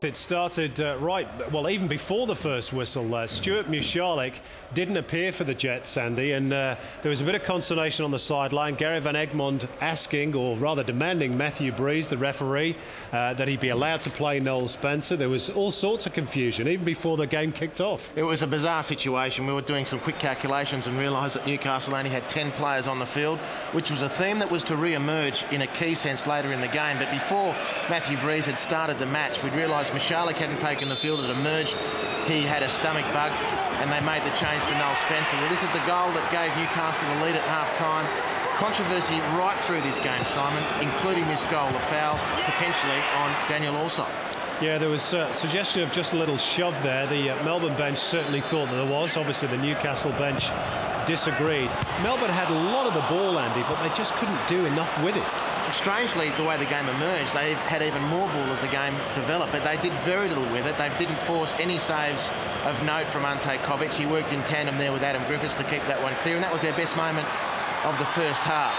It started well, even before the first whistle. Stuart Michalek didn't appear for the Jets, Sandy, and there was a bit of consternation on the sideline. Gary Van Egmond asking, or rather demanding, Matthew Breeze, the referee, that he be allowed to play Noel Spencer. There was all sorts of confusion, even before the game kicked off. It was a bizarre situation. We were doing some quick calculations and realised that Newcastle only had 10 players on the field, which was a theme that was to re-emerge in a key sense later in the game. But before Matthew Breeze had started the match, we'd realised Michalek hadn't taken the field. It emerged he had a stomach bug, and they made the change for Noel Spencer. Well, this is the goal that gave Newcastle the lead at half-time. Controversy right through this game, Simon, including this goal, a foul potentially on Daniel Allsop. Yeah, there was a suggestion of just a little shove there. The Melbourne bench certainly thought that there was. Obviously, the Newcastle bench disagreed. Melbourne had a lot of the ball, Andy, but they just couldn't do enough with it. Strangely, the way the game emerged, they had even more ball as the game developed, but they did very little with it. They didn't force any saves of note from Ante Covic. He worked in tandem there with Adam Griffiths to keep that one clear, and that was their best moment of the first half.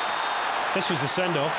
This was the send-off.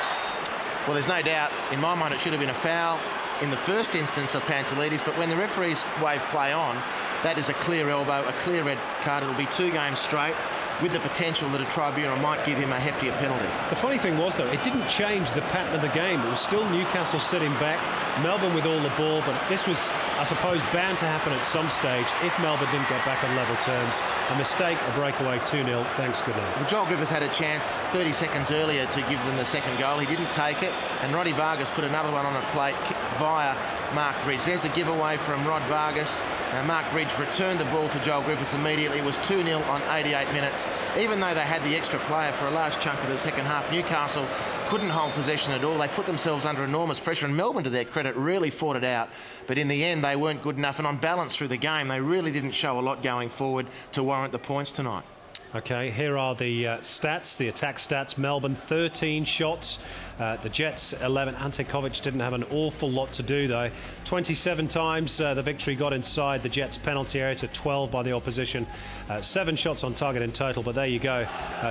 Well, there's no doubt, in my mind, it should have been a foul in the first instance for Pantelides, but when the referees wave play on, that is a clear elbow, a clear red card. It'll be 2 games straight, with the potential that a tribunal might give him a heftier penalty. The funny thing was, though, it didn't change the pattern of the game. It was still Newcastle sitting back, Melbourne with all the ball, but this was, I suppose, bound to happen at some stage if Melbourne didn't get back on level terms. A mistake, a breakaway, 2-0, thanks, good night. Well, Joel Griffiths had a chance 30 seconds earlier to give them the second goal. He didn't take it, and Roddy Vargas put another one on a plate via Mark Bridge. There's the giveaway from Rod Vargas. Mark Bridge returned the ball to Joel Griffiths immediately. It was 2-0 on 88 minutes. Even though they had the extra player for a large chunk of the second half, Newcastle couldn't hold possession at all. They put themselves under enormous pressure, and Melbourne, to their credit, really fought it out. But in the end, they weren't good enough, and on balance through the game, they really didn't show a lot going forward to warrant the points tonight. OK, here are the stats, the attack stats. Melbourne, 13 shots. The Jets, 11. Ante Covic didn't have an awful lot to do, though. 27 times the Victory got inside the Jets' penalty area to 12 by the opposition. 7 shots on target in total, but there you go.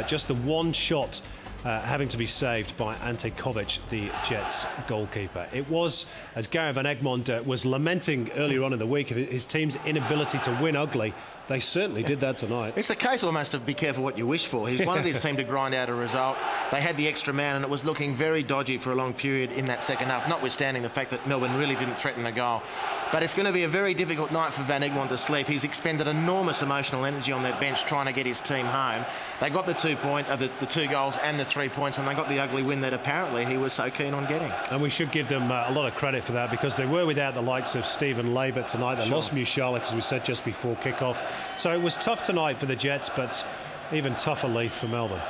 Just the one shot having to be saved by Ante Covic, the Jets goalkeeper. It was, as Gary Van Egmond was lamenting earlier on in the week, his team's inability to win ugly. They certainly did that tonight. It's the case almost of be careful what you wish for. He wanted his team to grind out a result. They had the extra man, and it was looking very dodgy for a long period in that second half, notwithstanding the fact that Melbourne really didn't threaten a goal. But it's going to be a very difficult night for Van Egmond to sleep. He's expended enormous emotional energy on that bench trying to get his team home. They got the 2 goals and the 3 points, and they got the ugly win that apparently he was so keen on getting. And we should give them a lot of credit for that, because they were without the likes of Stephen Labour tonight. They lost Michalek, as we said just before kick-off. So it was tough tonight for the Jets, but even tougher Leith for Melbourne.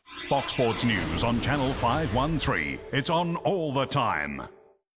Fox Sports News on Channel 513. It's on all the time.